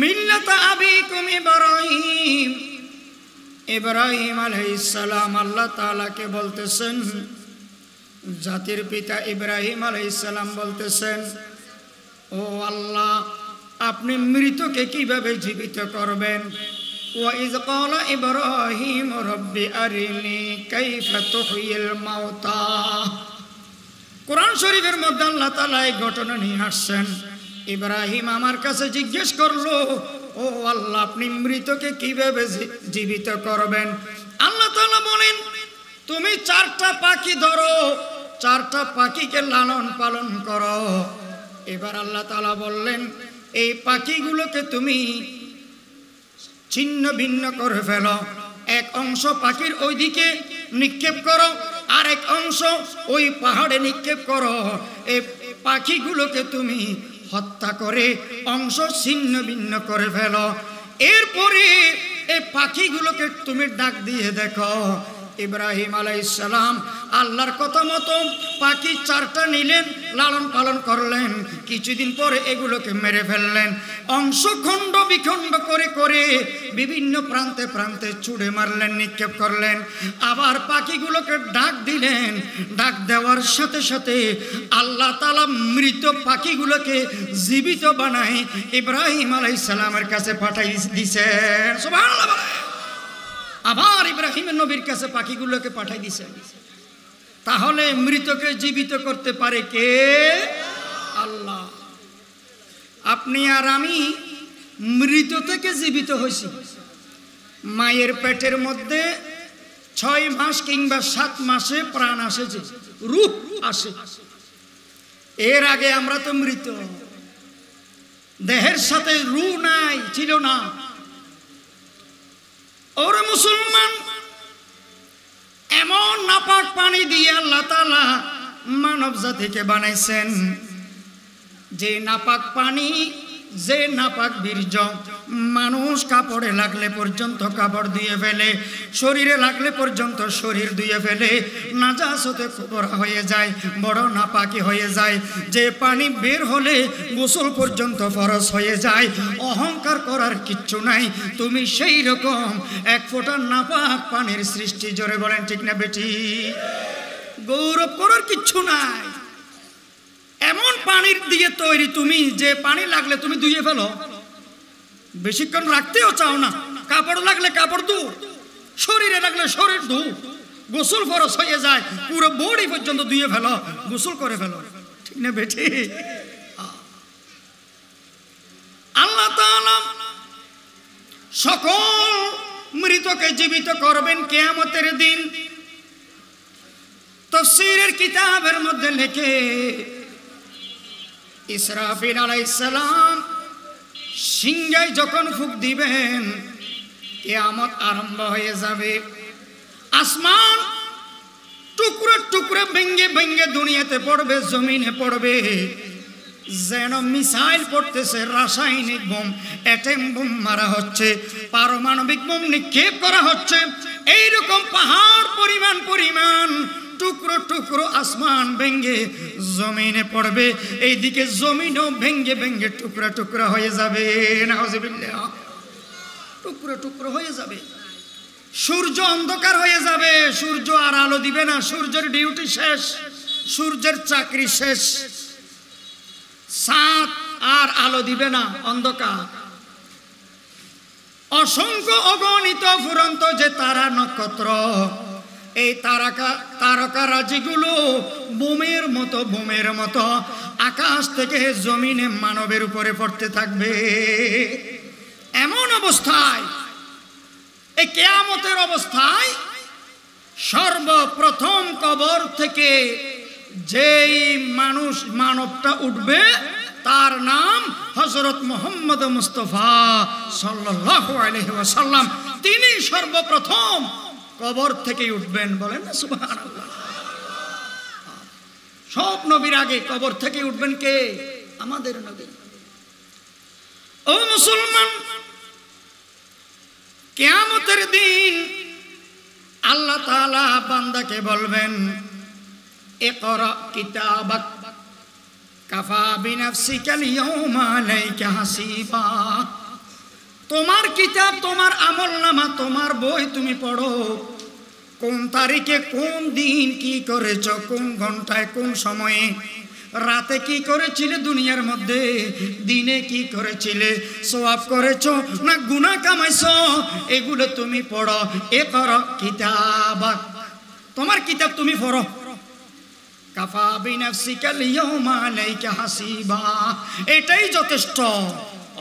মিল্লাতা আবিকুম ইব্রাহিম, ইব্রাহিম আলাইহিস সালাম আল্লাহ তাআলাকে বলতেছেন, জাতির পিতা ইব্রাহিম আলাইহিস সালাম বলতেছেন, ও আল্লাহ, আপনি মৃতকে কিভাবে জীবিত করবেন? ওয়া ইয ক্বালা ইব্রাহিম রব্বি আরিনি কাইফা তুহয়িল মাউতা। কোরআন শরীফের মধ্যে আল্লাহ তাআলা এই ঘটনা নিয়ে আসছেন। ইব্রাহিম আমার কাছে জিজ্ঞেস করলো, ও আল্লাহ, আপনি মৃতকে কিভাবে জীবিত করবেন? আল্লাহ তাআলা বলেন, তুমি 4টা পাখি ধরো, 4টা পাখিকে লালন পালন করো। এবার আল্লাহ তাআলা বললেন, এই পাখিগুলোকে তুমি ছিন্ন ভিন্ন করে ফেলো। এক অংশ পাখির ওইদিকে নিক্ষেপ করো, আর এক অংশ ওই পাহাড়ে নিক্ষেপ করো। এই পাখিগুলোকে তুমি হত্যা করে অংশ ছিন্ন ভিন্ন করে ফেলো। এরপরে এই পাখিগুলোকে তুমি ডাক দিয়ে দেখো। ইব্রাহিম আলাইহিস সালাম আল্লাহর কথা মতো পাখি 4টা নিলেন, লালন পালন করলেন। কিছুদিন পরে এগুলোকে মেরে ফেললেন। অংশ খণ্ড বিখণ্ড করে করে বিভিন্ন প্রান্তে প্রান্তে ছুঁড়ে মারলেন, নিক্ষেপ করলেন। আবার পাখিগুলোকে ডাক দিলেন। ডাক দেওয়ার সাথে সাথে আল্লাহ তাআলা মৃত পাখিগুলোকে জীবিত বানায় ইব্রাহিম আলাইহিস সালামের কাছে পাঠাই দিয়েছেন। সুবহানাল্লাহ। আবার ইব্রাহিমের নবীর কাছে পাখিগুলোকে পাঠাই দিয়েছেন। তাহলে মৃতকে জীবিত করতে পারে কে? আল্লাহ। আপনি আর আমি মৃত থেকে জীবিত হয়েছি। মায়ের পেটের মধ্যে 6 মাস কিংবা 7 মাসে প্রাণ আসে, যে রূহ আসে। এর আগে আমরা তো মৃত, দেহের সাথে রূহ নাই, ছিল না। ওরে মুসলমান, এমন নাপাক পানি দিয়ে আল্লাহ তাআলা মানব জাতিকে বানাইছেন, যে নাপাক পানি, যে নাপাক বীর্য, মানুষ কাপড়ে লাগলে পর্যন্ত কাপড় ধুয়ে ফেলে, শরীরে লাগলে পর্যন্ত শরীর ধুয়ে ফেলে, নাজাসতে কবর হয়ে যায়, বড় নাপাকি হয়ে যায়। যে পানি বের হলে গোসল পর্যন্ত ফরজ হয়ে যায়। অহংকার করার কিচ্ছু নাই। তুমি সেই রকম এক ফোঁটা নাপাক পানির সৃষ্টি। জোরে বলেন ঠিক না বেটি? গৌরব করার কিচ্ছু নাই। এমন পানির দিয়ে তৈরি তুমি, যে পানি লাগলে তুমি ধুয়ে ফেলো, বেশিক্ষণ রাখতেও চাও না। কাপড় লাগলে কাপড় ধু, শরীরে লাগলে শরীর ধু, গোসল ফরজ হয়ে যায়, পুরো বডি পর্যন্ত ধুয়ে ফেলো, গোসল করে ফেলো। ঠিক না বেটি? আল্লাহ তাআলা সকল মৃতকে জীবিত করবেন কিয়ামতের দিন। তাফসীরের কিতাবের মধ্যে লেখে, ইসরাফিল আলাইহিস সালাম সিংহায় যখন ফুঁক দিবেন, কিয়ামত আরম্ভ হয়ে যাবে। আসমান টুকরো টুকরো ভেঙে ভেঙে দুনিয়াতে পড়বে, জমিনে পড়বে, যেন মিসাইল পড়তেছে, রাসায়নিক বোম, অ্যাটম বোম মারা হচ্ছে, পারমাণবিক বোম নিক্ষেপ করা হচ্ছে। এইরকম পাহাড় পরিমাণ পরিমাণ টুকরো টুকরো আসমান ভেঙে জমিনে পড়বে। এইদিকে জমিনও ভেঙে ভেঙে টুকরা টুকরা হয়ে যাবে। নাউযুবিল্লাহ। টুকরো টুকরো হয়ে যাবে। সূর্য অন্ধকার হয়ে যাবে, সূর্য আর আলো দিবে না, সূর্যের ডিউটি শেষ, সূর্যের চাকরি শেষ। চাঁদ আর আলো দিবে না, অন্ধকার। অসংখ্য অগণিত ফুরন্ত যে তারা নক্ষত্র, এই তারকা রাজিগুলো বোমের মতো আকাশ থেকে জমিনে মানবের উপরে পড়তে থাকবে। এমন অবস্থায়, এই কিয়ামতের অবস্থায়, সর্বপ্রথম কবর থেকে যেই মানবটা উঠবে, তার নাম হযরত মুহাম্মদ মুস্তাফা সাল্লাল্লাহু আলাইহি ওয়াসাল্লাম। তিনি সর্বপ্রথম কবর থেকে উঠবেন। বলেন না সুবহানাল্লাহ। সব নবীর আগে কবর থেকে উঠবেন কে? আমাদের নবী। ও মুসলমান, কিয়ামতের দিন আল্লাহ তাআলা বান্দাকে বলবেন, ইকরা কিতাবাক কাফা বিনাফসিকাল ইয়াওমা আলাইকা হাসিবা। তোমার কিতাব, তোমার আমলনামা, তোমার বই তুমি পড়ো। কোন তারিখে, কোন দিন কি করেছ, কোন ঘন্টায়, কোন সময়ে, রাতে কি করেছিলে দুনিয়ার মধ্যে, দিনে কি করেছিলে, সওয়াব করেছ না গুনাহ কামাইছো, এগুলো তুমি পড়ো। ইকরা কিতাবাক, তোমার কিতাব তুমি পড়ো। কাফা বিনাফসিকাল ইয়াউমা আলাইকা হাসিবা, এটাই যথেষ্ট,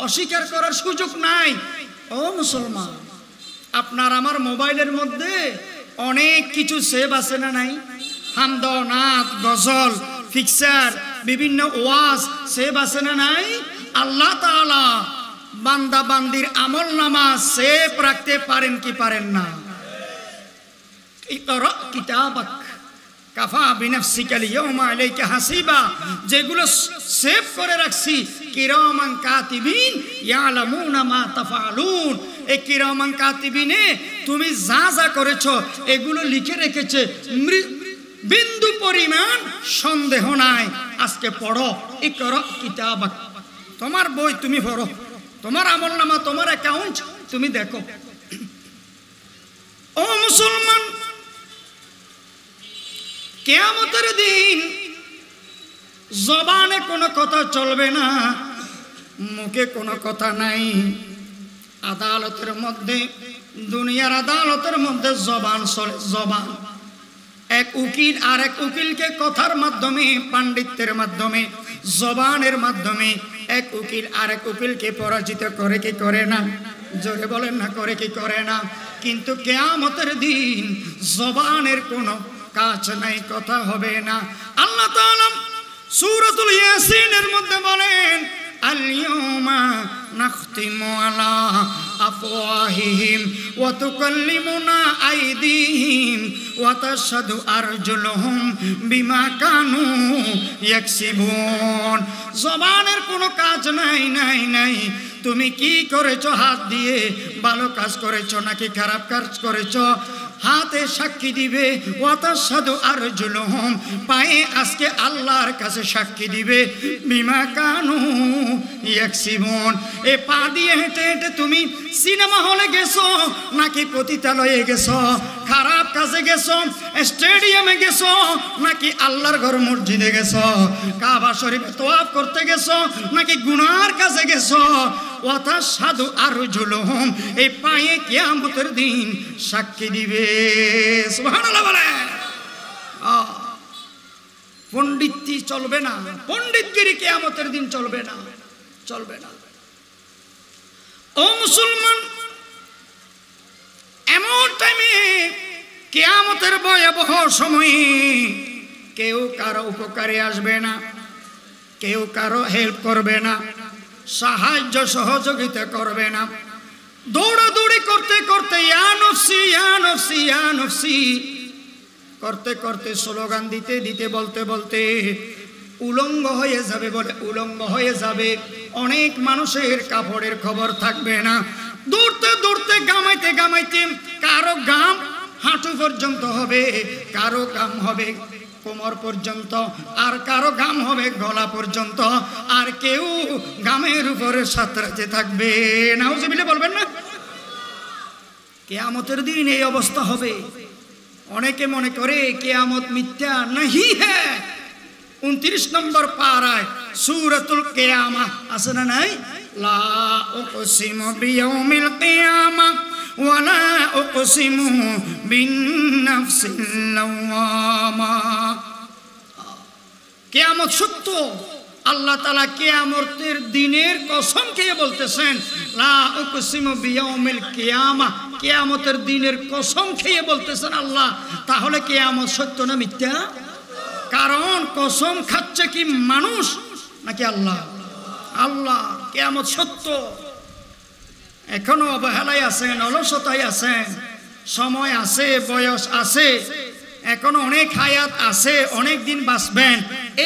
অস্বীকার করার সুযোগ নাই। ও মুসলমান, আপনার আমার মোবাইলের মধ্যে অনেক কিছু সেভ আছে না নাই? হামদ, নাত, গজল, ফিক্সার, বিভিন্ন ওয়াজ সেভ আছে না নাই? আল্লাহ তাআলা বান্দা বান্দির আমলনামা সেভ রাখতে পারেন কি পারেন না? ইকরা কিতাবাক কাফা বিনাফসিকাল ইয়াউমা আলাইকা হাসিবা, যেগুলো সেভ করে রাখছি, কিরামান কাতিবিন ইয়ালামুনা মা তাফআলুন, এই কিরামান কাতিবিনে তুমি যা যা করেছো এগুলো লিখে রেখেছে, বিন্দু পরিমাণ সন্দেহ নাই। আজকে পড়ো, ইকরা কিতাবাক, তোমার বই তুমি পড়ো, তোমার আমলনামা, তোমার অ্যাকাউন্ট তুমি দেখো। ও মুসলমান, কিয়ামতের দিন জবানে কোনো কথা চলবে না, মুখে কোনো কথা নাই। আদালতের মধ্যে, দুনিয়ার আদালতের মধ্যে জবান চলে, জবান। এক উকিল আর এক উকিলকে কথার মাধ্যমে, পাণ্ডিত্যের মাধ্যমে, জবানের মাধ্যমে এক উকিল আর এক উকিলকে পরাজিত করে কি করে না? জোরে বলেন না, করে কি করে না? কিন্তু কিয়ামতের দিন জবানের কোনো কাজ নাই, কথা হবে না। আল্লাহ তাআলা সূরাতুল ইয়াসিনের মধ্যে বলেন, আল-ইয়াউমা নাখতিমু আলা আফওয়াহিহিম ওয়া তুকাল্লিমুনা আইদিহিম ওয়া তাশহাদু আরজুলুহুম বিমা কানু ইয়াকসিবুন। জবানের কোনো কাজ নাই, নাই, নাই। তুমি কি করেছো হাত দিয়ে, ভালো কাজ করেছো নাকি খারাপ কাজ করেছো, হাতে সাক্ষী দিবে। ওয়া তাশহাদু আরজুলুহুম, পায়ে আজকে আল্লাহর কাছে সাক্ষী দিবে। বিমা কানু ইয়াকসিবুন, এ পা দিয়ে হেঁটে হেঁটে তুমি সিনেমা হলে গেছো নাকি পতিতালয়ে গেছো, খারাপ কাজে গেছো, স্টেডিয়ামে গেছো নাকি আল্লাহর ঘর মসজিদে গেছো, কাবা শরীফে তওয়াফ করতে গেছো নাকি গুনার কাজে গেছো। ওয়া তাশহাদু আরজুলুহুম, এই পায়ে কিয়ামতের দিন সাক্ষী দিবে। সুবহানাল্লাহ বলেন। পণ্ডিতি চলবে না, পণ্ডিতগিরি কিয়ামতের দিন চলবে না, চলবে না। ও মুসলমান, এমন টাইমে, কিয়ামতের ভয়াবহ সময়ে কেউ কারো উপকারে আসবে না, কেউ কারো হেল্প করবে না, সাহায্য সহযোগিতা করবে না। দৌড়াদৌড়ি করতে করতে ইয়া নফসি, ইয়া নফসি, ইয়া নফসি করতে করতে, স্লোগান দিতে দিতে, বলতে বলতে উলঙ্গ হয়ে যাবে, বলে উলঙ্গ হয়ে যাবে। অনেক মানুষের কাপড়ের খবর থাকবে না। দৌড়তে দৌড়তে, গামাইতে গামাইতে, কারো গাম হাঁটু পর্যন্ত হবে, কারো গাম হবে কোমর পর্যন্ত, আর কারো গাম হবে গলা পর্যন্ত, আর কেউ গামের উপরে সাঁতরাতে থাকবে। নাউজুবিল্লাহ বলবেন না? কিয়ামতের দিন এই অবস্থা হবে। অনেকে মনে করে কিয়ামত মিথ্যা, নাহি হ্যাঁ। 29 নম্বর পারায় সূরাতুল কিয়ামা আছে না নাই? লা উকসিমু বিয়াউমিল কিয়ামা ওয়া লা উকসিমু বিন-নাফসিল লাওয়ামা। কিয়ামত সত্য। আল্লাহ তাআলা কিয়ামতের দিনের কসম খেয়ে বলতেছেন, লা উকসিমু বিয়াউমিল কিয়ামা, কিয়ামতের দিনের কসম খেয়ে বলতেছেন আল্লাহ। তাহলে কিয়ামত সত্য না মিথ্যা? কারণ কসম খাচ্ছে কি মানুষ নাকি আল্লাহ? আল্লাহ। কিয়ামত সত্য। এখনো অবহেলায় আছেন, অলসতায় আছেন, সময় আছে, বয়স আছে, এখনো অনেক হায়াত আছে, অনেক দিন বাঁচবেন,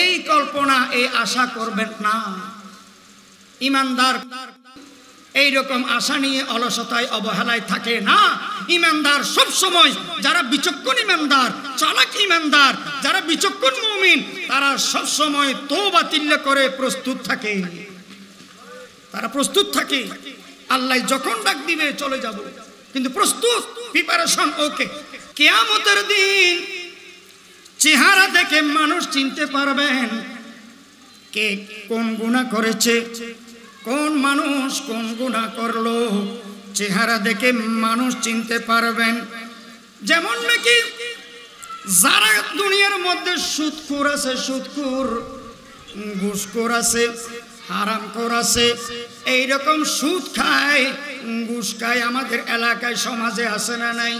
এই কল্পনা, এই আশা করবেন না। ইমানদার এইরকম আশা নিয়ে অলসতায় অবহেলায় থাকে না। ইমানদার সব সময়, যারা বিচক্ষণ ইমানদার, চালাক ইমানদার, যারা বিচক্ষণ মুমিন, তারা সব সময় তওবা তিল্লা করে প্রস্তুত থাকে। তারা প্রস্তুত থাকে। আল্লাহ যখন ডাক দিবে চলে যাব, কিন্তু প্রস্তুত, প্রিপারেশন ওকে। কিয়ামতের দিন চেহারা দেখে মানুষ চিনতে পারবেন কে কোন গুনাহ করেছে, কোন মানুষ কোন গুনাহ করলো, চেহারা দেখে মানুষ চিনতে পারবেন। যেমন নাকি যারা দুনিয়ার মধ্যে সুদখোর আছে, সুদখোর, ঘুষখোর আছে, হারামখোর আছে, এইরকম সুদ খায়, ঘুষ খায় আমাদের এলাকায় সমাজে আছে না নাই?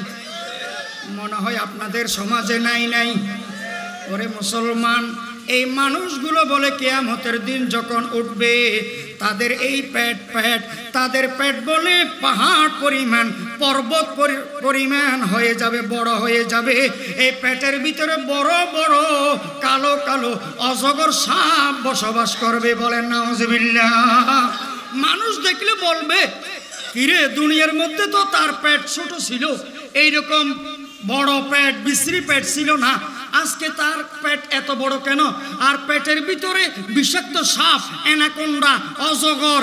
মনে হয় আপনাদের সমাজে নাই। ওরে মুসলমান, এই মানুষগুলো বলে কিয়ামতের দিন যখন উঠবে তাদের এই পেট তাদের পেট বলে পাহাড় পরিমাণ, পর্বত পরিমাণ হয়ে যাবে, বড় হয়ে যাবে। এই পেটের ভিতরে বড় বড় কালো কালো অজগর সাপ বসবাস করবে। বলেন নাউজুবিল্লাহ। মানুষ দেখলে বলবে, কিরে দুনিয়ার মধ্যে তো তার পেট ছোট ছিল, এইরকম বড় পেট, বিশ্রী পেট ছিল না, আজকে তার পেট এত বড় কেন? আর পেটের ভিতরে বিষাক্ত সাপ, অ্যানাকোন্ডা, অজগর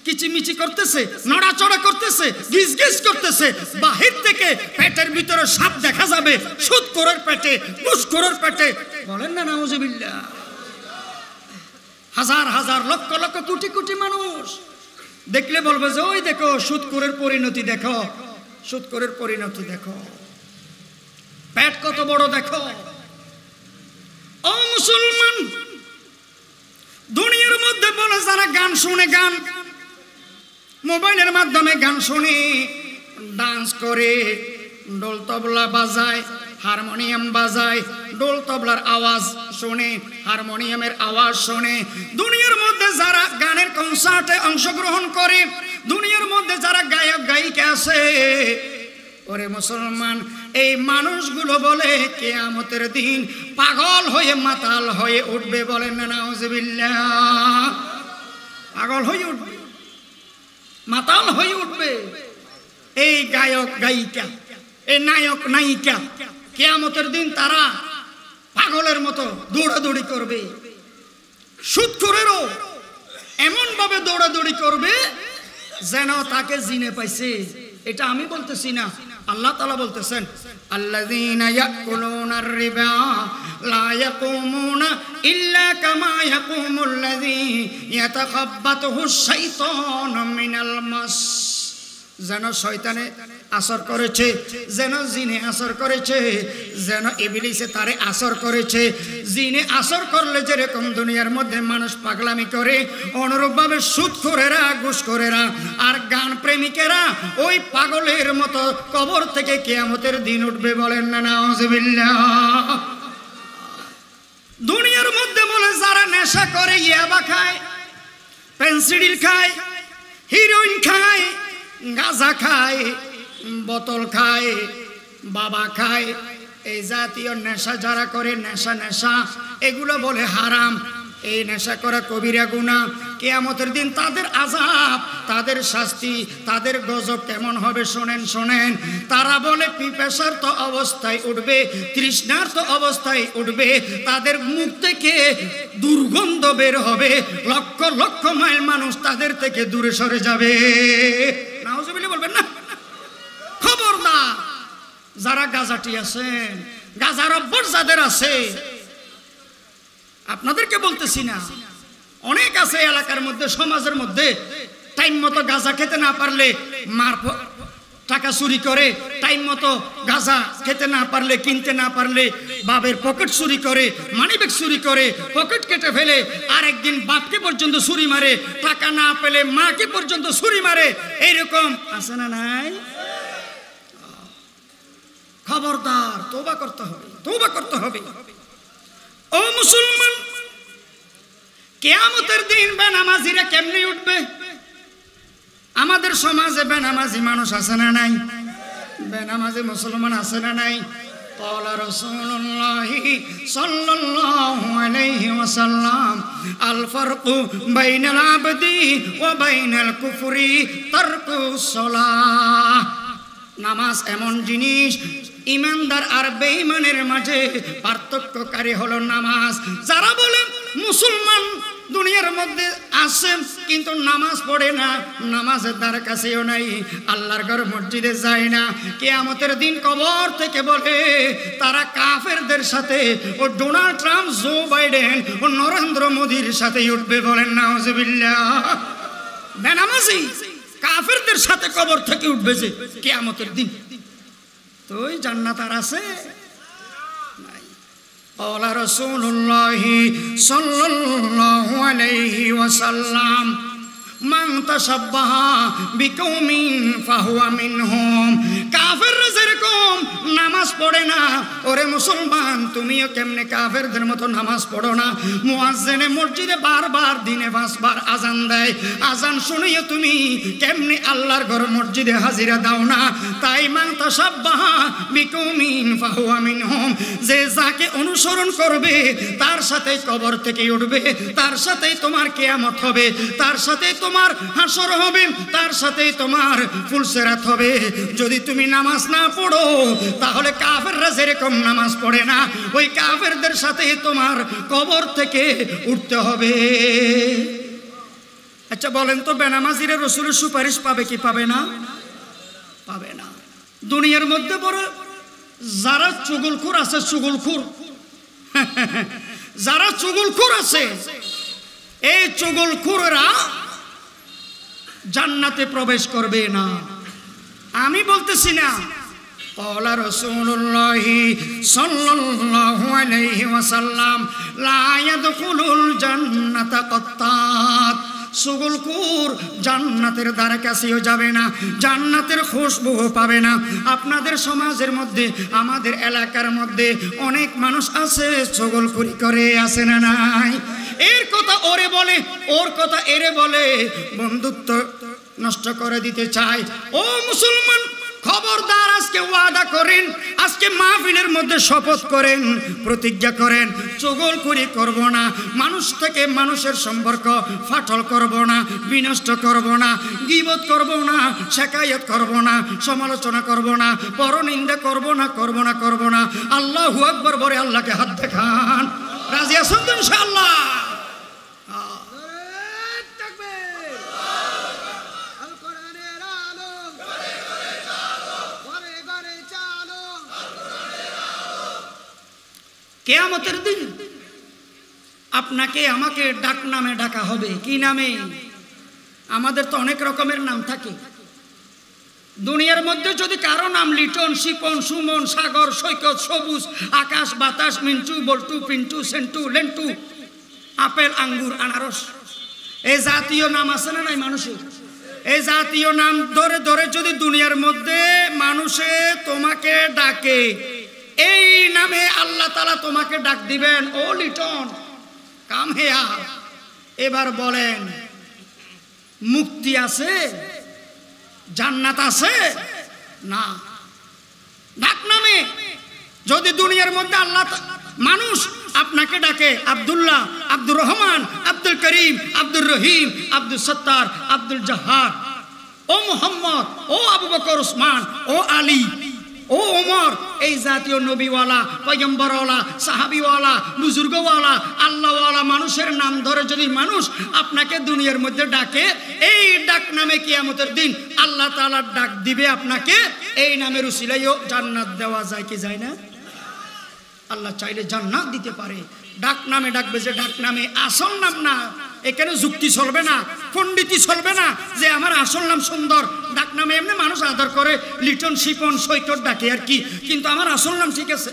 কিচিমিচি করতেছে, নড়াচড়া করতেছে, গিজগিজ করতেছে। বাহির থেকে পেটের ভিতরে সাপ দেখা যাবে, সুদখোরের পেটে, ঘুষখোরের পেটে। বলেন না নাউজুবিল্লাহ। হাজার হাজার লক্ষ লক্ষ কোটি কোটি মানুষ দেখলে বলবে যে ওই দেখো সুদখোরের পরিণতি দেখো, সুদখোরের পরিণতি দেখো, পেট কত বড় দেখো। ও মুসলমান, দুনিয়ার মধ্যে বলে যারা গান শুনে, গান মোবাইলের মাধ্যমে গান শুনে, ডান্স করে, ঢোল তবলা বাজায়, হারমোনিয়াম বাজায়, ঢোল তবলার আওয়াজ শোনে, হারমোনিয়ামের আওয়াজ শোনে, দুনিয়ার মধ্যে যারা গানের কনসার্টে অংশগ্রহণ করে, দুনিয়ার মধ্যে যারা গায়ক গায়িকা আছে, ওরে মুসলমান, এই মানুষগুলো বলে কিয়ামতের দিন পাগল হয়ে মাতাল হয়ে উঠবে। বলেন না নাউজুবিল্লাহ। পাগল হয়ে উঠবে, মাতাল হয়ে উঠবে এই গায়ক গায়িকা, এই নায়ক নায়িকা। কিয়ামতের দিন তারা পাগলের মতো দৌড়াদৌড়ি করবে। সুদখোরেরও এমন ভাবে দৌড়াদৌড়ি করবে যেন তাকে জিনে পাইছে। এটা আমি বলতেছি না, আল্লাহ তাআলা বলতেছেন, আল্লাযীনা ইয়াকুলুনার রিবা লা ইয়াকুমুনা ইল্লা কামা ইয়াকুমুল্লাযী ইয়াতাখাব্বাতুহুশ শাইতানু মিনাল মাস। যেন শয়তানে আসর করেছে, যেন জিনে আসর করেছে, যেন ইবলিসে তারে আসর করেছে। জিনে আসর করলে যেরকম দুনিয়ার মধ্যে মানুষ পাগলামি করে, অনুরূপভাবে সুদখোরেরা, ঘুষখোরেরা আর গান প্রেমিকেরা ওই পাগলের মতো কবর থেকে কিয়ামতের দিন উঠবে। বলেন না নাউজুবিল্লাহ। দুনিয়ার মধ্যে বলে যারা নেশা করে, ইয়াবা খায়, পেনসিডিল খায়, হিরোইন খায়, গাঁজা খায়, বোতল খায়, বাবা খায়, এই জাতীয় নেশা যারা করে, নেশা এগুলো বলে হারাম। এই নেশা করা কবিরা গুনাহ। কিয়ামতের দিন তাদের আযাব, তাদের শাস্তি, তাদের গজব কেমন হবে শোনেন। তারা বলে পিপাসার তো অবস্থায় উঠবে, তৃষ্ণার তো অবস্থায় উঠবে, তাদের মুখ থেকে দুর্গন্ধ বের হবে, লক্ষ লক্ষ মাইল মানুষ তাদের থেকে দূরে সরে যাবে। নাউজুবিল্লাহ বলবেন না। খবরদার, যারা গাঁজাটি আছেন, গাঁজার অভ্যাস যাদের আছে, আপনাদেরকে বলতেছি না, অনেক আছে এলাকার মধ্যে, সমাজের মধ্যে, টাইম মতো গাঁজা খেতে না পারলে মার টাকা চুরি করে, টাইম মতো গাঁজা খেতে না পারলে, কিনতে না পারলে বাপের পকেট চুরি করে, মানিব্যাগ চুরি করে, পকেট কেটে ফেলে, আর একদিন বাপকে পর্যন্ত ছুরি মারে, টাকা না পেলে মাকে পর্যন্ত ছুরি মারে। এইরকম আছে না নাই? খবরদার, তওবা করতে হবে, তওবা করতে হবে। ও মুসলমান, কিয়ামতের দিন বেনামাজিরা কেমনে উঠবে? আমাদের সমাজে বেনামাজি মানুষ আছে না নাই? বেনামাজি মুসলমান আছে না নাই? ক্বালা রাসূলুল্লাহি সাল্লাল্লাহু আলাইহি ওয়াসাল্লাম, আল ফারকু বাইনাল আবদি ওয়া বাইনাল কুফরি তারকুস সালাহ। নামাজ এমন জিনিস, ইমানদার আর বেঈমানের মাঝে পার্থক্যকারী হলো নামাজ। যারা বলে মুসলমান দুনিয়ার মধ্যে আসেন কিন্তু নামাজ পড়ে না, নামাজের দ্বার কাছেও নাই, আল্লাহর ঘর মসজিদে যায় না। কিয়ামতের দিন কবর থেকে বলে তারা কাফেরদের সাথে ও ডোনাল্ড ট্রাম্প, জো বাইডেন ও নরেন্দ্র মোদীর সাথে উঠবে। বলেন নাউজুবিল্লাহ। বেনামাজি কাফেরদের সাথে কবর থেকে উঠবে যে কিয়ামতের দিন। তো ওই জান্নাত আর আছে? قال رسول الله صلى الله عليه وسلم من تشبه بقوم فهو منهم। কাফেররা যেরকম নামাজ পড়ে না, ওরে মুসলমান তুমিও কেমনে কাফেরদের মতো নামাজ পড়ো না। মুয়াজ্জিনে মসজিদে বারবার দিনে 5 বার আজান দেয়, আজান শুনিও তুমি কেমনে আল্লাহর ঘর মসজিদে হাজিরা দাও না। তাই মান তাসাব্বাহা বিকৌমিন ফাহুয়া মিনহুম, যে যাকে অনুসরণ করবে তার সাথেই কবর থেকে উঠবে, তার সাথেই তোমার কিয়ামত হবে, তার সাথেই তোমার হাসর হবে, তার সাথেই তোমার ফুলসেরাত হবে। যদি তুমি নামাজ না পড়ো তাহলে কাফেররা যেরকম নামাজ পড়ে না, ওই কাফেরদের সাথে তোমার কবর থেকে উঠতে হবে। আচ্ছা বলেন তো, বেনামাজিরা রাসূলের সুপারিশ পাবে কি পাবে না? পাবে না। দুনিয়ার মধ্যে বড় যারা চুগলখোর আছে, চুগলখোর যারা চুগলখোর আছে, এই চুগলখোররা জান্নাতে প্রবেশ করবে না। আমি বলতেছি না, قال رسول الله صلى الله عليه وسلم لا يدخل الجنة قطات। সুগলকুর জান্নাতের দ্বারে কাছেও যাবে না, জান্নাতের খুশবু পাবে না। আপনাদের সমাজের মধ্যে, আমাদের এলাকার মধ্যে অনেক মানুষ আছে সুগলকুরি করে, আছে না নাই? এর কথা ওরে বলে, ওর কথা এরে বলে, বন্ধুত্ব নষ্ট করে দিতে চায়। ও মুসলমান, খবরদার আজকে ওয়াদা করেন, আজকে মাহফিলের মধ্যে শপথ করেন, প্রতিজ্ঞা করেন, চুগলখড়ি করব না, মানুষ থেকে মানুষের সম্পর্ক ফাটল করব না, বিনষ্ট করব না, গীবত করব না, শিকায়ত করব না, সমালোচনা করব না, পরনিন্দা করব না, করব না, করব না। আল্লাহু আকবার বলে আল্লাহকে হাত দেখান। রাজি আছেন তো ইনশাআল্লাহ? কিয়ামতের দিন আপনাকে আমাকে ডাক নামে ডাকা হবে। কি নামে? আমাদের তো অনেক রকমের নাম থাকে। দুনিয়ার মধ্যে যদি কারো নাম লিটন, শিপন, সুমন, সাগর, সৈকত, সবুজ, আকাশ, বাতাস, মিন্টু, বল্টু, পিন্টু, সেন্টু, লেন্টু, আপেল, আঙ্গুর, আনারস, এই জাতীয় নাম আছে না নাই মানুষের? এই জাতীয় নাম ধরে ধরে যদি দুনিয়ার মধ্যে মানুষে তোমাকে ডাকে, এই নামে আল্লাহ তাআলা তোমাকে ডাক দিবেন, ও লিটন কাম হেয়া। এবার বলেন, মুক্তি আছে? জান্নাত আছে? না। ডাক নামে যদি দুনিয়ার মধ্যে আল্লাহ মানুষ আপনাকে ডাকে, আব্দুল্লাহ, আব্দুর রহমান, আব্দুল করিম, আব্দুর রহিম, আব্দুল সত্তার, আব্দুল জাহার, ও মুহাম্মদ, ও আবু বকর, ওসমান, ও আলী, ও ওমর, এই জাতীয় নবীওয়ালা, পয়গম্বরওয়ালা, সাহাবিওয়ালা, বুজুর্গওয়ালা, আল্লাহওয়ালা মানুষের নাম ধরে যদি মানুষ আপনাকে দুনিয়ার মধ্যে ডাকে, এই ডাক নামে কিয়ামতের দিন আল্লাহ তাআলা ডাক দিবে আপনাকে। এই নামের উসিলায়ও জান্নাত দেওয়া যায় কি যায় না? আল্লাহ চাইলে জান্নাত দিতে পারে। ডাক নামে ডাকবে, যে ডাক নামে আসল নাম না। এখানে যুক্তি চলবে না, পণ্ডিতি চলবে না যে আমার আসল নাম সুন্দর। ডাক নামে এমনি মানুষ আদর করে, লিটন, শিপন, সৈকত ডাকে আর কি, কিন্তু আমার আসল নাম ঠিক আছে।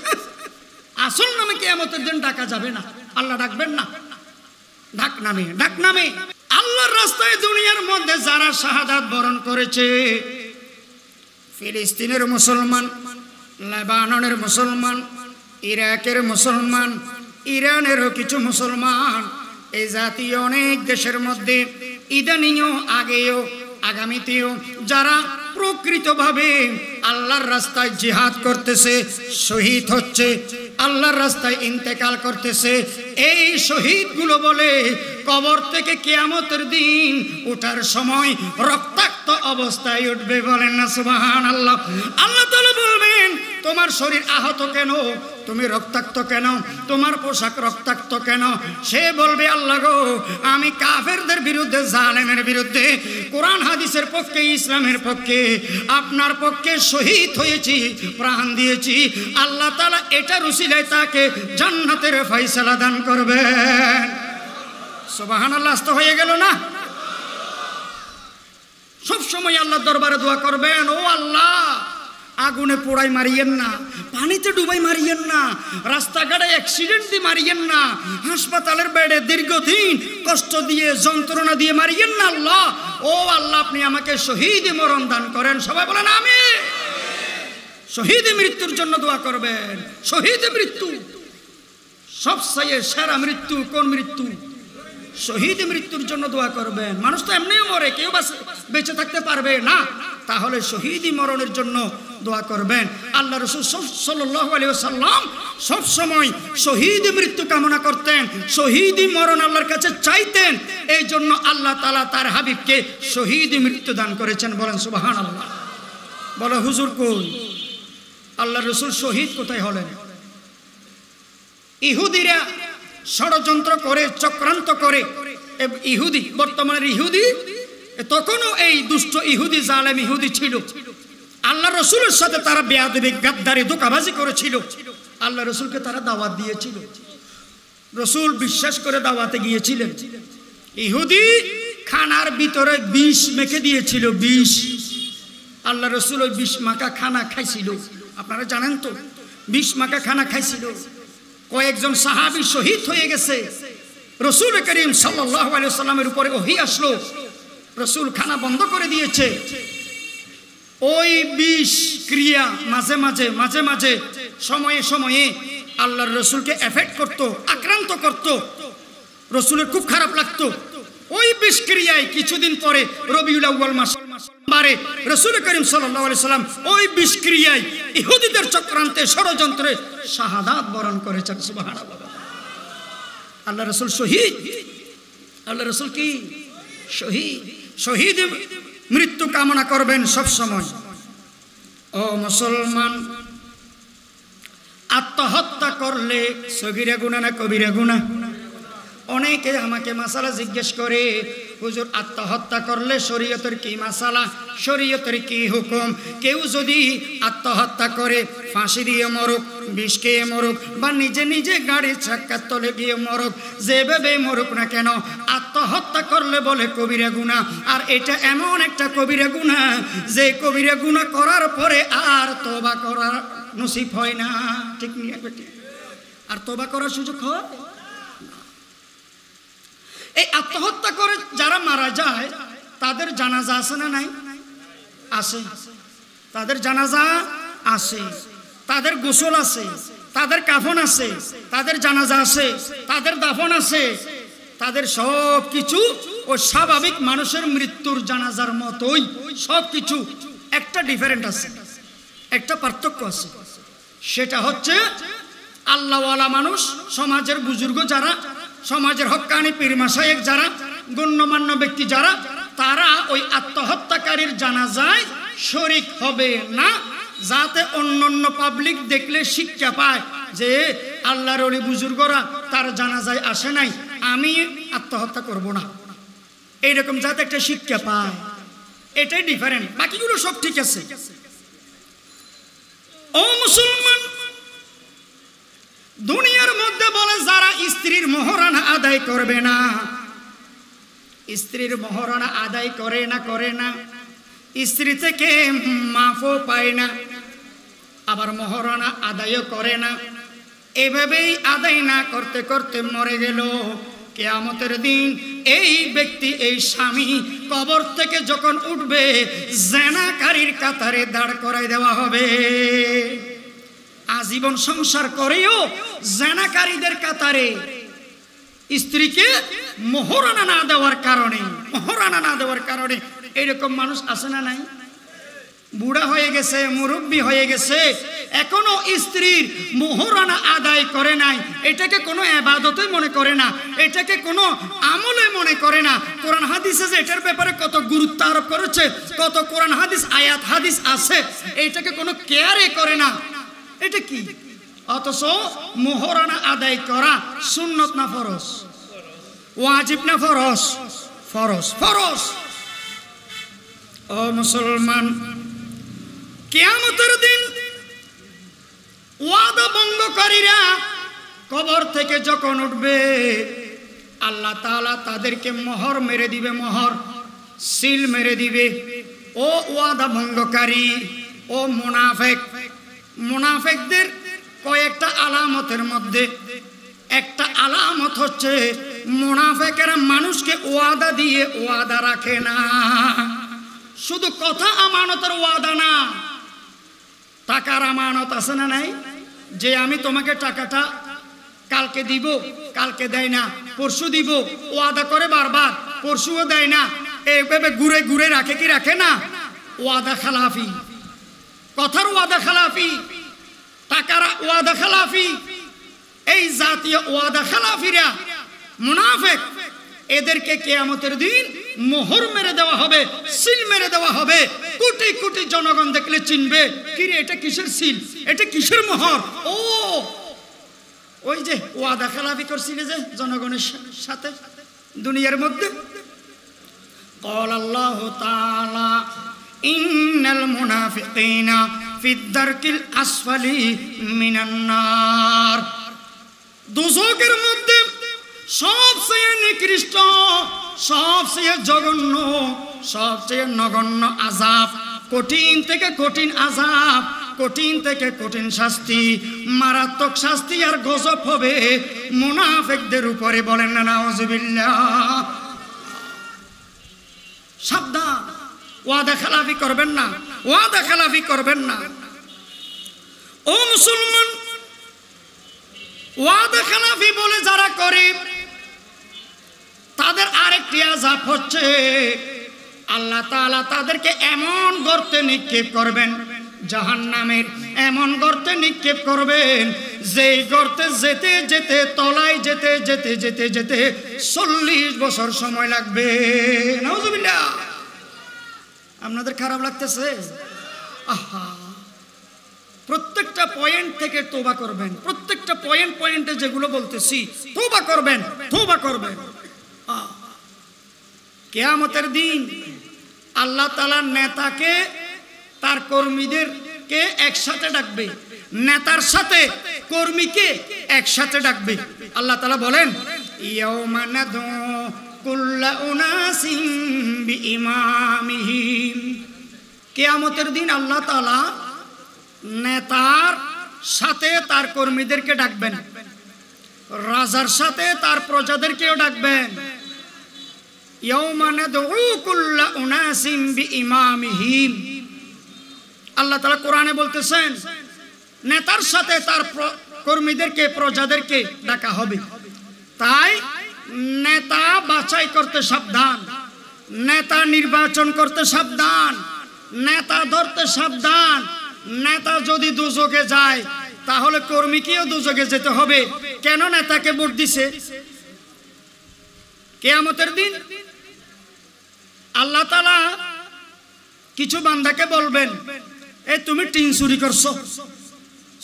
আসল নামে কিয়ামতের দিন ডাকা যাবে না, আল্লাহ ডাকবেন না। ডাক নামে, ডাক নামে আল্লাহর রাস্তায় দুনিয়ার মধ্যে যারা শাহাদাত বরণ করেছে, ফিলিস্তিনের মুসলমান, লেবাননের মুসলমান, ইরাকের মুসলমান, ইরানেরও কিছু মুসলমান, এই জাতীয় অনেক দেশের মধ্যে ইদানিংও, আগেও, আগামীতেও যারা প্রকৃতভাবে আল্লাহর রাস্তায় জিহাদ করতেছে, শহীদ হচ্ছে, আল্লাহর রাস্তায় ইন্তেকাল করতেছে, এই শহীদগুলো বলে কবর থেকে কিয়ামতের দিন ওঠার সময় রক্তাক্ত অবস্থায় উঠবে। বলেন না সুবহানাল্লাহ। আল্লাহ তাআলা বলবেন, তোমার শরীর আহত কেন, তুমি রক্তাক্ত কেন, তোমার পোশাক রক্তাক্ত কেন? সে বলবে আল্লাহ গো, আমি কাফেরদের বিরুদ্ধে, জালেমের বিরুদ্ধে, কোরআন হাদিসের পক্ষে, ইসলামের পক্ষে, আপনার পক্ষে শহীদ হয়েছি, প্রাণ দিয়েছি। আল্লাহ তাআলা এটার উসিলায় তাকে জান্নাতের ফয়সালা দান করবেন। সুবহানাল্লাহ। আস্তে হয়ে গেল না? সব সময় আল্লাহর দরবারে দোয়া করবেন, ও আল্লাহ আগুনে পোড়াই মারিয়েন না, পানিতে ডুবাই মারিয়েন না, রাস্তাঘাটে অ্যাক্সিডেন্ট দিয়ে মারিয়েন না, হাসপাতালের বেডে দীর্ঘদিন কষ্ট দিয়ে যন্ত্রণা দিয়ে মারিয়েন না আল্লাহ। ও আল্লাহ আপনি আমাকে শহীদ মরণ দান করেন। সবাই বলেন আমিন। শহীদ মৃত্যুর জন্য দোয়া করবেন। শহীদ মৃত্যু সবচেয়ে সেরা মৃত্যু। কোন মৃত্যু? শহীদ মৃত্যুর জন্য দোয়া করবেন। মানুষ তো এমনিও মরে, কেউ বেঁচে থাকতে পারবে না, তাহলে শহীদি মরণের জন্য দোয়া করবেন। আল্লাহ রাসূল সাল্লাল্লাহু আলাইহি ওয়াসাল্লাম সব সময় শহীদ মৃত্যু কামনা করতেন, শহীদি মরণ আল্লাহর কাছে চাইতেন। এই জন্য আল্লাহ তাআলা তার হাবিবকে শহীদ মৃত্যু দান করেছেন। বলেন সুবহানাল্লাহ। বলো হুজুর কই? আল্লাহ রাসূল শহীদ কোথায় হলেন? ইহুদিরা ষড়যন্ত্র করে, চক্রান্ত করে, ইহুদি, বর্তমানের ইহুদি, তখনও এই দুষ্ট ইহুদি, জালেম ইহুদি ছিল। আল্লাহ রসুলের সাথে তারা বেয়াদবি, গাদ্দারি, ধোঁকাবাজি করেছিল। আল্লাহ রসুলকে তারা দাওয়াত দিয়েছিল, রসুল বিশ্বাস করে দাওয়াতে গিয়েছিলেন। ইহুদি খানার ভিতরে বিষ মেখে দিয়েছিল, বিষ। আল্লাহ রসুল ওই বিষ মাখা খানা খাইছিল। আপনারা জানেন তো, বিষ মাখা খানা খাইছিল। কয়েকজন সাহাবী শহীদ হয়ে গেছে। রসুল করিম সাল্লাল্লাহু আলাইহি ওয়াসাল্লামের উপরে ওহী আসলো, রসুল খানা বন্ধ করে দিয়েছে। ওই বিষ ক্রিয়া মাঝে মাঝে সময়ে সময়ে আল্লাহর রসুলকে এফেক্ট করত, আক্রান্ত করত। রসুলের খুব খারাপ লাগতো। ওই বিষ ক্রিয়ায় কিছুদিন পরে রবিউল আউয়াল মাসে রসুল করিম সাল্লাল্লাহু আলাইহি ওয়াসাল্লাম ওই বিষ ক্রিয়ায়, ইহুদিদের চক্রান্তে, ষড়যন্ত্রে শাহাদাত বরণ করেছেন। সুবহানাল্লাহ। আল্লাহ রসুল শহীদ। আল্লাহ রসুল কি শহীদ? শহীদ মৃত্যু কামনা করবেন সব সময়। ও মুসলমান, আত্মহত্যা করলে সগীরা গুনাহ না কবিরা গুনাহ? অনেকে আমাকে মাসালা জিজ্ঞেস করে, হুজুর আত্মহত্যা করলে শরীয়তের কি মাসালা, শরীয়তের কি হুকুম? কেউ যদি আত্মহত্যা করে, ফাঁসি দিয়ে মরুক, বিষ খেয়ে মরুক, বা নিজে নিজে গাড়ির চাক্কার তলে গিয়ে মরুক, যেভাবে মরুক না কেন, আত্মহত্যা করলে বলে কবিরা গুনাহ। আর এটা এমন একটা কবিরা গুনাহ যে কবিরা গুনাহ করার পরে আর তওবা করার নসিব হয় না। ঠিক নিয়ে আর তওবা করার সুযোগ হয়? এই আত্মহত্যা করে যারা মারা যায় তাদের জানাজা আছে না নাই? আছে। তাদের জানাজা আছে, তাদের গোসল আছে, তাদের কাফন আছে, তাদের জানাজা আছে, তাদের দাফন আছে, তাদের সব কিছু ও স্বাভাবিক মানুষের মৃত্যুর জানাজার মতোই সব কিছু। একটা ডিফারেন্ট আছে, একটা পার্থক্য আছে। সেটা হচ্ছে আল্লাহওয়ালা মানুষ, সমাজের বুজুর্গ যারা, সমাজের হক্কানি পীর মাশায়েখ যারা, গণ্যমান্য ব্যক্তি যারা, তারা ওই আত্মহত্যাকারীর জানাজায় শরীক হবে না, যাতে অন্যান্য পাবলিক দেখলে শিক্ষা পায় যে আল্লাহর ওলি বুজুর্গরা তার জানাজায় আসে নাই, আমি আত্মহত্যা করব না, এইরকম যাতে একটা শিক্ষা পায়। এটাই ডিফারেন্ট, বাকিগুলো সব ঠিক আছে। ও মুসলমান, দুনিয়ার মধ্যে বলে যারা স্ত্রীর মহরানা আদায় করবে না, স্ত্রীর মহরানা আদায় করে না, স্ত্রী থেকে মাফও পায় না, আবার মহরানা আদায়ও করে না, এভাবেই আদায় না করতে করতে মরে গেল। কিয়ামতের দিন এই ব্যক্তি, এই স্বামী কবর থেকে যখন উঠবে, জেনাকারীর কাতারে দাঁড় করাই দেওয়া হবে। আজীবন সংসার করেও জেনাকারীদের কাতারে স্ত্রীকে মোহরানা না দেওয়ার কারণে এরকম মানুষ আছে না নাই? বুড়া হয়ে গেছে, মুরব্বী হয়ে গেছে, এখনো স্ত্রীর মোহরানা আদায় করে নাই। এটাকে কোনো ইবাদতই মনে করে না, এটাকে কোনো আমলে মনে করে না। কোরআন হাদিসে যে এটার ব্যাপারে কত গুরুত্ব আরোপ করেছে, কত কোরআন হাদিস, আয়াত হাদিস আছে, এটাকে কোনো কেয়ারে করে না। এটা কি? অথচ মোহরানা আদায় করা সুন্নত না ফরজ? ওয়াজিব না ফরজ? ফরজ। ফরজ। ও মুসলমান, কিয়ামতের দিন ওয়াদা ভঙ্গকারীরা কবর থেকে যখন উঠবে, আল্লাহ তাআলা তাদেরকে মোহর মেরে দিবে, মোহর সিল মেরে দিবে। ও ওয়াদা ভঙ্গকারী, ও মুনাফিক। মুনাফিকদের কয়েকটা আলামতের মধ্যে একটা আলামত হচ্ছে মুনাফিকেরা মানুষকে ওয়াদা দিয়ে ওয়াদা রাখে না। শুধু কথা আমানতের ওয়াদা না, টাকার আমানত আছে না নাই? যে আমি তোমাকে টাকাটা কালকে দিব, কালকে দেয় না, পরশু দিব, ওয়াদা করে বারবার, পরশুও দেয় না, এইভাবে ঘুরে ঘুরে রাখে কি রাখে না? ওয়াদা খেলাফি, কথার ওয়াদা খেলাফি, টাকার ওয়াদা খেলাফি। এই জাতীয় ওয়াদা খেলাফিরা মুনাফিক, এদেরকে কিয়ামতের দিন মোহর মেরে দেওয়া হবে, সিল মেরে দেওয়া হবে। কোটি কোটি জনগণ দেখলে চিনবে, কিরে এটা কিসের সিল, এটা কিসের মোহর? ও ওই যে ওয়াদা খেলাফি করছিল যে জনগণের সাথে দুনিয়ার মধ্যে। قال الله تعالى إن المنافقين في الدرك الأسفل من النار। দুজকের মধ্যে সবচেয়ে নিকৃষ্ট, সবচেয়ে জঘন্য, সবচেয়ে নগণ্য আযাব, কঠিন থেকে কঠিন আযাব, কঠিন থেকে কঠিন শাস্তি, মারাত্মক শাস্তি আর গজব হবে মুনাফিকদের উপরে। বলেন না নাউজুবিল্লাহ। সাবধান, ওয়াদা খেলাফি করবেন না, ওয়াদা খেলাফি করবেন না। ও মুসলমান, ওয়াদা খেলাফি বলে যারা করে তাদের আরেকটি আযাব হচ্ছে আল্লাহ তাআলা তাদেরকে এমন গর্তে নিক্ষেপ করবেন, জাহান্নামের এমন গর্তে নিক্ষেপ করবেন, যেই গর্তে যেতে যেতে, তলায় যেতে যেতে যেতে যেতে 40 বছর সময় লাগবে। নাউজুবিল্লাহ। আপনাদের খারাপ লাগতেছে? আহা, প্রত্যেকটা পয়েন্ট থেকে তওবা করবেন, প্রত্যেকটা পয়েন্টে যেগুলো বলতেছি তওবা করবেন, তওবা করবেন। কিয়ামতের দিন আল্লাহ তাআলা নেতাকে তার কর্মীদেরকে একসাথে ডাকবে, নেতার সাথে কর্মীকে একসাথে ডাকবে। আল্লাহ তাআলা বলেন ইয়াউমা নাদু কুল্লা উনাসিন বিইমামিহিম। কিয়ামতের দিন আল্লাহ তাআলা নেতার সাথে তার কর্মীদেরকে ডাকবেন, রাজার সাথে তার প্রজাদেরকেও ডাকবেন। ইয়াউমা নাদু কুল্লা উনাসিন বিইমামিহিম। আল্লাহ তাআলা কোরআনে বলতেছেন নেতার সাথে তার কর্মীদেরকে, প্রজাদেরকে ডাকা হবে। তাই নেতা বাছাই করতে সাবধান, নেতা নির্বাচন করতে সাবধান, নেতা ধরতে সাবধান। নেতা যদি দুজকে যায় তাহলে কর্মীকেও দুজকে যেতে হবে। কেন? নেতাকে ভোট দিছে। কিয়ামতের দিন আল্লাহ তাআলা কিছু বান্দাকে বলবেন, এই তুমি টিন চুরি করছো,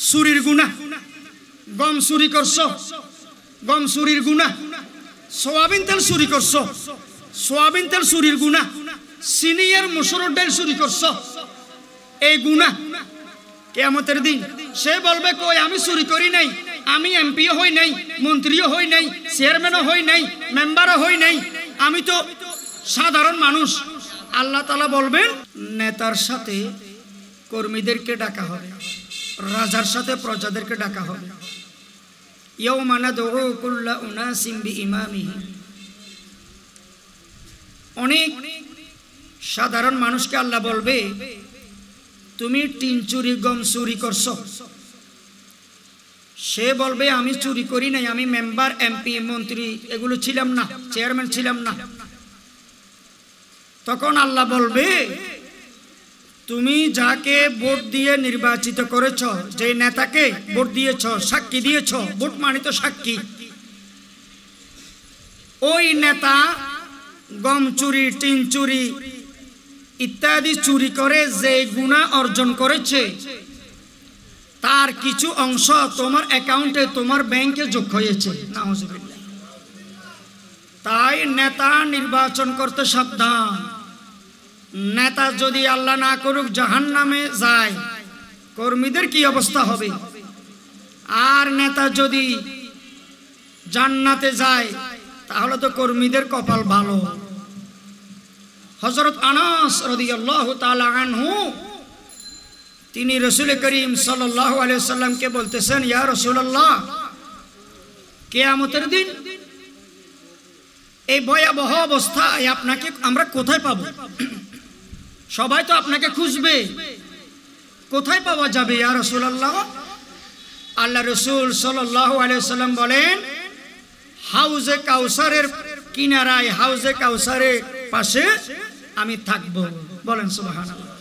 চুরির গুনাহ। গম চুরি করছো, গম চুরির গুনাহ। সোয়াবিন তেল চুরি করছো, সোয়াবিন তেল চুরির গুনাহ। চিনি আর মসুরের ডাল চুরি করছো, এই গুনাহ। কিয়ামতের দিন সে বলবে, কই আমি চুরি করি নাই, আমি এমপিও হই নাই, মন্ত্রীও হই নাই, চেয়ারম্যানও হই নাই, মেম্বারও হই নাই, আমি তো সাধারণ মানুষ। আল্লাহ তাআলা বলবেন নেতার সাথে কর্মীদেরকে ডাকা হবে, রাজার সাথে প্রজাদেরকে ডাকা হবে। ইয়াউমা নাদউ কুল্লা উনাসিন বিইমামিহিম। অনেক সাধারণ মানুষকে আল্লাহ বলবে, তুমি টিন চুরি, গম চুরি করছো। সে বলবে আমি চুরি করি নাই, আমি মেম্বার, এমপি, মন্ত্রী এগুলো ছিলাম না, চেয়ারম্যান ছিলাম না। তখন আল্লাহ বলবে, তুমি যাকে ভোট দিয়ে নির্বাচিত করেছ, যে নেতাকে ভোট দিয়েছ, সাক্ষী দিয়েছ, ভোট মানিত সাক্ষী, ওই নেতা গম চুরি, টিন চুরি ইত্যাদি চুরি করে যে গুনাহ অর্জন করেছে, তার তার কিছু অংশ তোমার অ্যাকাউন্টে তোমার ব্যাংকে যোগ হয়েছে। নাউজুবিল্লাহ। তাই নেতা নির্বাচন করতে সাবধান। নেতা যদি আল্লাহ না করুক জাহান্নামে যায়, কর্মীদের কি অবস্থা হবে? আর নেতা যদি জান্নাতে যায় তাহলে তো কর্মীদের কপাল ভালো। হযরত আনাস রাদিয়াল্লাহু তাআলা আনহু তিনি রাসূল করিম সাল্লাল্লাহু আলাইহি ওয়াসাল্লামকে বলতেছেন, ইয়া রাসূলুল্লাহ, কিয়ামতের দিন এই ভয়াবহ অবস্থায় আপনাকে আমরা কোথায় পাবো? সবাই তো আপনাকে খুঁজবে, কোথায় পাওয়া যাবে ইয়া রাসূলুল্লাহ? আল্লাহ রাসূল সাল্লাল্লাহু আলাইহি ওয়াসাল্লাম বলেন, হাউজে কাউসারের কিনারায়, হাউজে কাউসারের পাশে আমি থাকব। বলেন সুবহানাল্লাহ।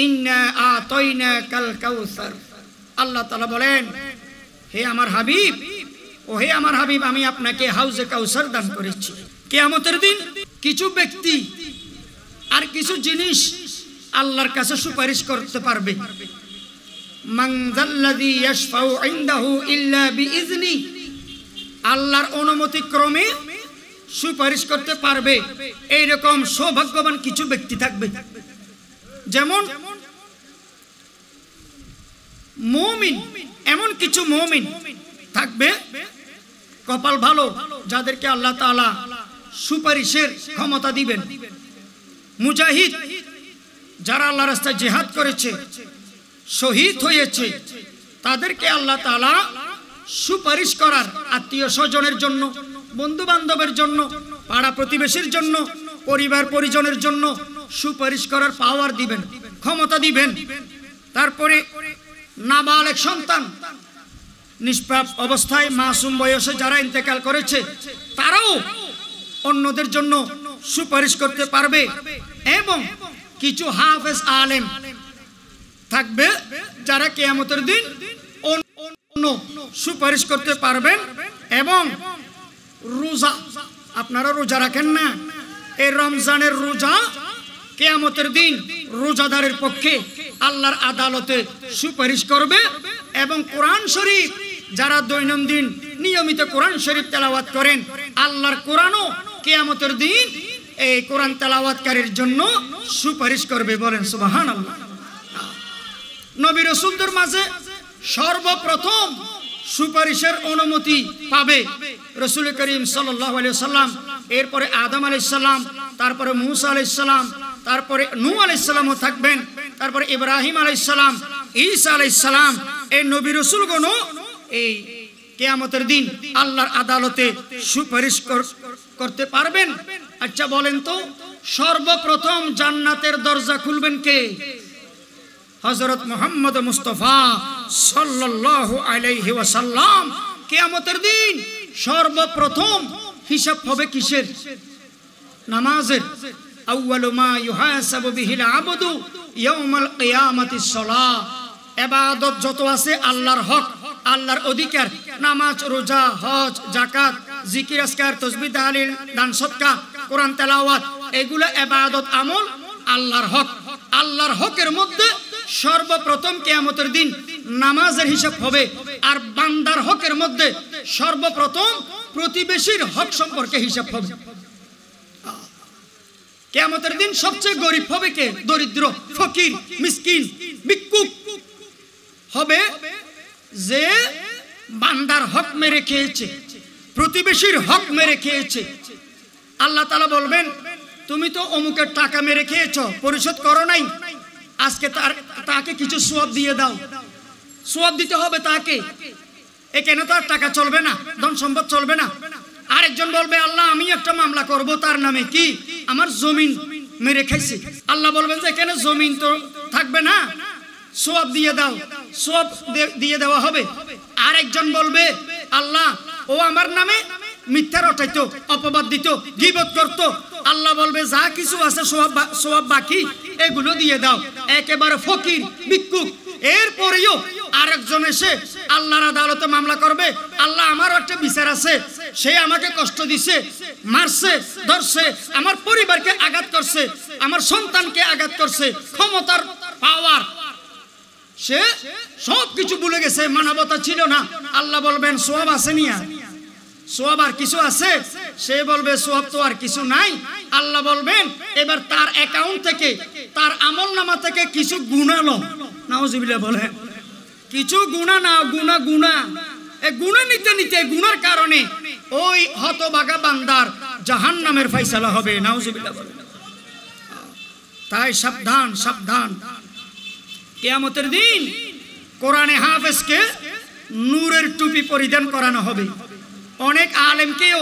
ইন্না আতাইনাকাল কাউসার। আল্লাহ তাআলা বলেন, হে আমার হাবিব, ও হে আমার হাবিব, আমি আপনাকে হাউজে কাউসার দান করেছি। কিয়ামতের দিন কিছু ব্যক্তি আর কিছু জিনিস আল্লাহর কাছে সুপারিশ করতে পারবে। মান যাল্লাযী ইয়াশফাউ ইনদাহু ইল্লা বিইজনি। আল্লাহর অনুমতি ক্রমে সুপারিশ করতে পারবে এইরকম সৌভাগ্যবান কিছু ব্যক্তি থাকবে। যেমন মুমিন, এমন কিছু মুমিন থাকবে কপাল ভালো, যাদেরকে আল্লাহ তাআলা সুপারিশের ক্ষমতা দিবেন। মুজাহিদ, যারা আল্লাহর রাস্তায় জিহাদ করেছে, শহীদ হয়েছে, তাদেরকে আল্লাহ তাআলা সুপারিশ করার, আত্মীয় স্বজনের জন্য, বন্ধু বান্ধবের জন্য, পাড়া প্রতিবেশীর জন্য, পরিবার পরিজনের জন্য সুপারিশ করার পাওয়ার দিবেন, ক্ষমতা দিবেন। তারপরে নাবালেগ সন্তান, নিষ্পাপ অবস্থায় মাসুম বয়সে যারা ইন্তেকাল করেছে, তারাও অন্যদের জন্য সুপারিশ করতে পারবে। এবং কিছু হাফেজ আলেম থাকবে যারা কিয়ামতের দিন অন্য সুপারিশ করতে পারবেন। এবং রোজা, আপনারা রোজা রাখেন না, এই রমজানের রোজা কিয়ামতের দিন রোজাদারের পক্ষে আল্লাহর আদালতে সুপারিশ করবে। এবং কোরআন শরীফ যারা দৈনন্দিন নিয়মিত কোরআন শরীফ তেলাওয়াত করেন, আল্লাহর কোরআনও কিয়ামতের দিন এই কোরআন তেলাওয়াতকারীর জন্য সুপারিশ করবে। বলেন সুবহানাল্লাহ। নবী রাসূলদের মাঝে সর্বপ্রথম সুপারিশের অনুমতি পাবে রাসূল করিম সাল্লাল্লাহু আলাইহি ওয়াসাল্লাম, এরপরে আদম আলাইহিস সালাম, তারপরে মূসা আলাইহিস সালাম, তারপরে নূহ আলাইহিস সালামও থাকবেন, তারপরে ইব্রাহিম আলাইহিস সালাম, ঈসা আলাইহিস সালাম। এই নবী রাসূলগণও এই কিয়ামতের দিন আল্লাহর আদালতে সুপারিশ করতে পারবেন। আচ্ছা বলেন তো, সর্বপ্রথম জান্নাতের দরজা খুলবেন কে? হযরত মুহাম্মদ মুস্তাফা সাল্লাল্লাহু আলাইহি ওয়াসাল্লাম। কিয়ামতের দিন সর্বপ্রথম হিসাব হবে কিসের? নামাজের। আউয়ালু মা ইউহাসাবু বিহিল আবদু ইয়াউমাল কিয়ামাতিস সালাহ। ইবাদত যত আছে আল্লাহর হক, আল্লাহর অধিকার, নামাজ, রোজা, হজ, যাকাত, জিকির, আজকার, তাসবিহ, তাহলিল, দান, সদকা, কোরআন তেলাওয়াত, এগুলো ইবাদত আমল, আল্লাহর হক। আল্লাহর হকের মধ্যে সর্বপ্রথম কিয়ামতের দিন নামাজের হিসাব হবে। আর বান্দার হকের মধ্যে সর্বপ্রথম প্রতিবেশীর হক সম্পর্কে হিসাব হবে। কিয়ামতের দিন সবচেয়ে গরিব হবে কে? দরিদ্র, ফকির, মিসকিন, ভিক্ষুক হবে যে বান্দার হক মেরে খেয়েছে, প্রতিবেশীর হক মেরে খেয়েছে। আল্লাহ তাআলা বলবেন, তুমি তো অমুকের টাকা মেরে খেয়েছো, পরিশোধ করো নাই, আজকে তাকে কিছু সওয়াব দিয়ে দাও। সওয়াব দিতে হবে তাকে, এখানে তো আর টাকা চলবে না, ধন সম্পদ চলবে না। আরেকজন বলবে, আল্লাহ আমি একটা মামলা করব তার নামে, কি আমার জমিন মেরে খাইছে। আল্লাহ বলবেন যে এখানে জমিন তো থাকবে না, সওয়াব দিয়ে দাও, সওয়াব দিয়ে দেওয়া হবে। আরেকজন বলবে, আল্লাহ ও আমার নামে মিথ্যা রটাইতো, অপবাদ দিত, গীবত করত। আল্লাহ বলবে যা কিছু আছে সওয়াব বাকি এগুলো দিয়ে দাও। একেবারে ফকির, ভিক্ষুক। এরপরেও আরেকজন এসে আল্লাহর আদালতে মামলা করবে, আল্লাহ আমার একটা বিচার আছে, সে আমাকে কষ্ট দিছে, মারছে, ধরছে, আমার পরিবারকে আঘাত করছে, আমার সন্তানকে আঘাত করছে, ক্ষমতার পাওয়ার সে সব কিছু ভুলে গেছে, মানবতা ছিল না। আল্লাহ বলবেন সোয়াব আছে নিয়া, সোয়াব আর কিছু আছে? সে বলবে সোয়াব তো আর কিছু নাই। আল্লাহ বলবেন এবার তার অ্যাকাউন্ট থেকে, তার আমলনামা থেকে কিছু গুনাহ লো। নাউজুবিল্লাহ বলে কিছু গুনাহ না, গুনাহ এই গুনাহ নিতে নিতে গুনার কারণে ওই হতভাগা বান্দার জাহান্নামের ফয়সালা হবে। নাউজুবিল্লাহ বলে। তাই সাবধান সাবধান, কিয়ামতের দিন কোরআনে হাফেজকে নূরের টুপি পরিধান করানো হবে। অনেক আলেমকেও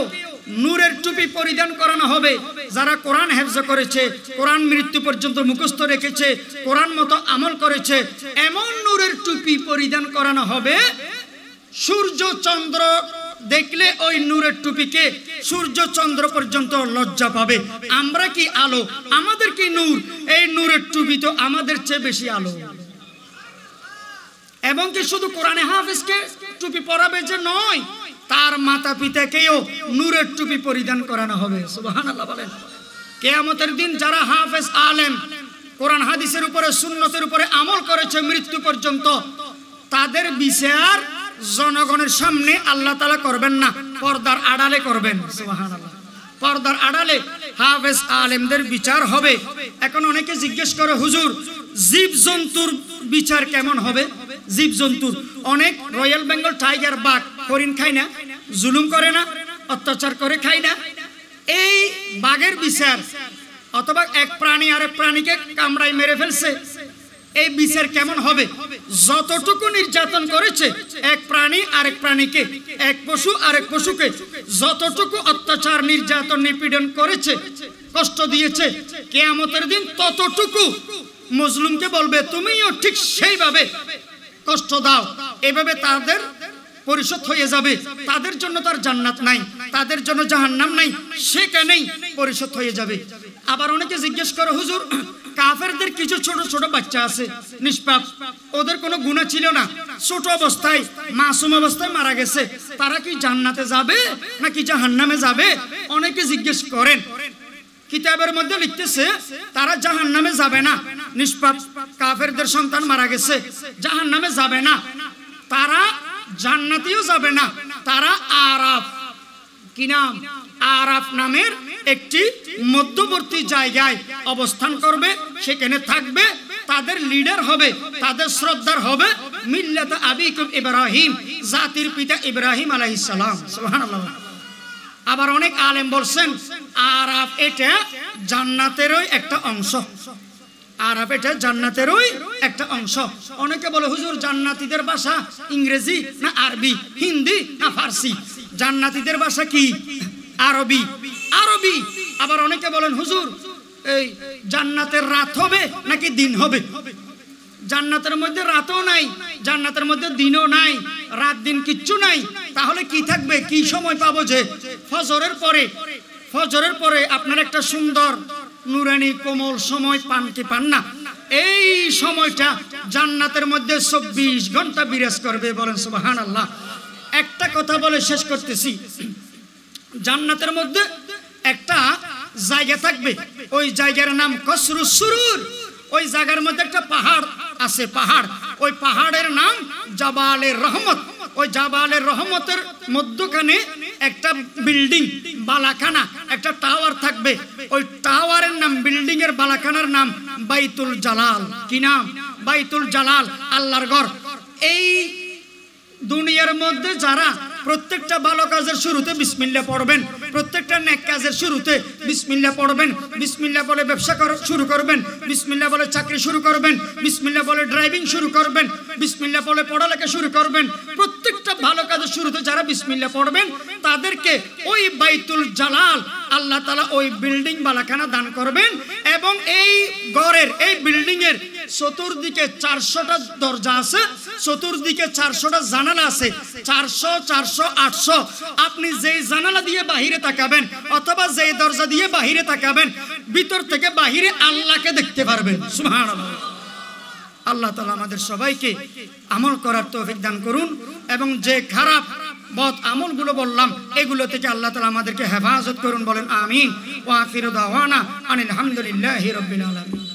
নূরের টুপি পরিধান করানো হবে। যারা কোরআন হেফজ করেছে, কোরআন মৃত্যু পর্যন্ত মুখস্থ রেখেছে, কোরআন মতো আমল করেছে, এমন নূরের টুপি পরিধান করানো হবে, সূর্য চন্দ্র দেখলে ওই নূরের টুপিকে সূর্য চন্দ্র পর্যন্ত লজ্জা পাবে। আমরা কি আলো, আমাদের কি নূর, এই নূরের টুপি তো আমাদের চেয়ে বেশি আলো। এবং কি শুধু কোরআনে হাফেজকে টুপি পরাবে যে নয়, তার মাতা পিতাকেও নূরের টুপি পরিধান করানো হবে। সুবহানাল্লাহ বলেন। কিয়ামতের দিন যারা হাফেজ আলেম, কোরআন হাদিসের উপরে সুন্নতের উপরে আমল করেছে মৃত্যু পর্যন্ত, তাদের বিচার জনগণের সামনে আল্লাহ তাআলা করবেন না, পর্দার আড়ালে করবেন। সুবহানাল্লাহ। পর্দার আড়ালে হাফেজ আলেমদের বিচার হবে। এখন অনেকে জিজ্ঞেস করে হুজুর জীব জন্তুর বিচার কেমন হবে? জীব জন্তুর অনেক রয়্যাল বেঙ্গল টাইগার বাঘ হরিণ খায় না, জুলুম করে না, অত্যাচার করে খায় না, এই বাঘের বিচার অথবা এক প্রাণী আরেক প্রাণীকে কামড়াই মেরে ফেলছে, এই বিচার কেমন হবে? যতটুকু নির্যাতন করেছে এক প্রাণী আরেক প্রাণীকে, এক পশু আরেক পশুকে যতটুকু অত্যাচার নির্যাতন নিপীড়ন করেছে, কষ্ট দিয়েছে, কিয়ামতের দিন ততটুকু মজলুমকে বলবে তুমিও ঠিক সেইভাবে কষ্ট দাও। এভাবে তাদের পরিশোধ হয়ে যাবে। তাদের জন্য তার জান্নাত নাই, তাদের জন্য জাহান্নাম নাই, সেখানেই পরিশোধ হয়ে যাবে। আবার অনেকে জিজ্ঞেস করে হুজুর কাফেরদের কিছু ছোট ছোট বাচ্চা আছে নিষ্পাপ, ওদের কোনো গুনাহ ছিল না, ছোট অবস্থায় মাসুম অবস্থায় মারা গেছে, তারা কি জান্নাতে যাবে নাকি জাহান্নামে যাবে? অনেকে জিজ্ঞেস করেন। কিতাবের মধ্যে লিখতেছে তারা জাহান্নামে যাবে না, নিষ্পাপ কাফেরদের সন্তান মারা গেছে, জাহান্নামে যাবে না, তারা জান্নাতেও যাবে না, তারা আরাফ, কি নাম, আরাফ নামের একটি মধ্যবর্তী জায়গায় অবস্থান করবে, সেখানে থাকবে, তাদের লিডার হবে, তাদের শ্রদ্ধার হবে মিল্লাত আবিকুম ইব্রাহিম, জাতির পিতা ইব্রাহিম আলাইহিস সালাম। সুবহানাল্লাহ। আবার অনেক আলেম বলছেন আরাফ এটা জান্নাতেরই একটা অংশ, আরাফ এটা জান্নাতেরই একটা অংশ। অনেকে বলে হুজুর জান্নাতীদের ভাষা ইংরেজি না আরবি, হিন্দি না ফার্সি? জান্নাতীদের ভাষা কি? আরবি। আরবি। আবার অনেকে বলেন হুজুর এই জান্নাতের রাত হবে নাকি দিন হবে? জান্নাতের মধ্যে রাতও নাই, জান্নাতের মধ্যে দিনও নাই, রাত দিন কিচ্ছু নাই, তাহলে কি থাকবে? কি সময় পাবো যে ফজরের পরে, ফজরের পরে আপনার একটা সুন্দর নুরানি কোমল সময় পান কি পান না? এই সময়টা জান্নাতের মধ্যে 24 ঘন্টা বিরাজ করবে। বলেন সুবহানাল্লাহ। একটা কথা বলে শেষ করতেছি, জান্নাতের মধ্যে একটা জায়গা থাকবে, ওই জায়গার নাম কসরুস সুরুর। ওই জায়গার মধ্যে একটা পাহাড় আছে, পাহাড়, ওই পাহাড়ের নাম জাবালের রহমত। ওই জাবালের রহমতের মধ্যখানে একটা বিল্ডিং বালাখানা, একটা টাওয়ার থাকবে, ওই টাওয়ারের নাম, বিল্ডিং এর বালাখানার নাম বাইতুল জালাল। কি নাম? বাইতুল জালাল, আল্লাহর ঘর। এই দুনিয়ার মধ্যে যারা প্রত্যেকটা ভালো কাজের শুরুতে বিসমিল্লাহ পড়বেন, প্রত্যেকটা নেক কাজের শুরুতে বিসমিল্লাহ পড়বেন, বিসমিল্লাহ বলে ব্যবসা শুরু করবেন, বিসমিল্লাহ বলে চাকরি শুরু করবেন, বিসমিল্লাহ বলে ড্রাইভিং শুরু করবেন, বিসমিল্লাহ বলে পড়ালেখা শুরু করবেন, প্রত্যেকটা ভালো কাজের শুরুতে যারা বিসমিল্লাহ পড়বেন তাদেরকে ওই বাইতুল জালাল আল্লাহ তাআলা ওই বিল্ডিং বালাখানা দান করবেন। এবং এই ঘরের, এই বিল্ডিং এর চতুর্দিকে 400টা দরজা আছে, চতুর্দিকে 400টা জানালা আছে, 400 400 800। আপনি যেই জানালা দিয়ে বাহিরে তাকাবেন অথবা যেই দরজা দিয়ে বাহিরে তাকাবেন, ভিতর থেকে বাহিরে আল্লাহকে দেখতে পারবেন। সুবহানাল্লাহ। আল্লাহ তাআলা আমাদের সবাইকে আমল করার তৌফিক দান করুন, এবং যে খারাপ বদ আমলগুলো বললাম এগুলো থেকে আল্লাহ তাআলা আমাদেরকে হেফাজত করুন। বলেন আমিন। ওয়া আখিরু দাওয়ানা আনিল হামদুলিল্লাহি রাব্বিল আলামিন।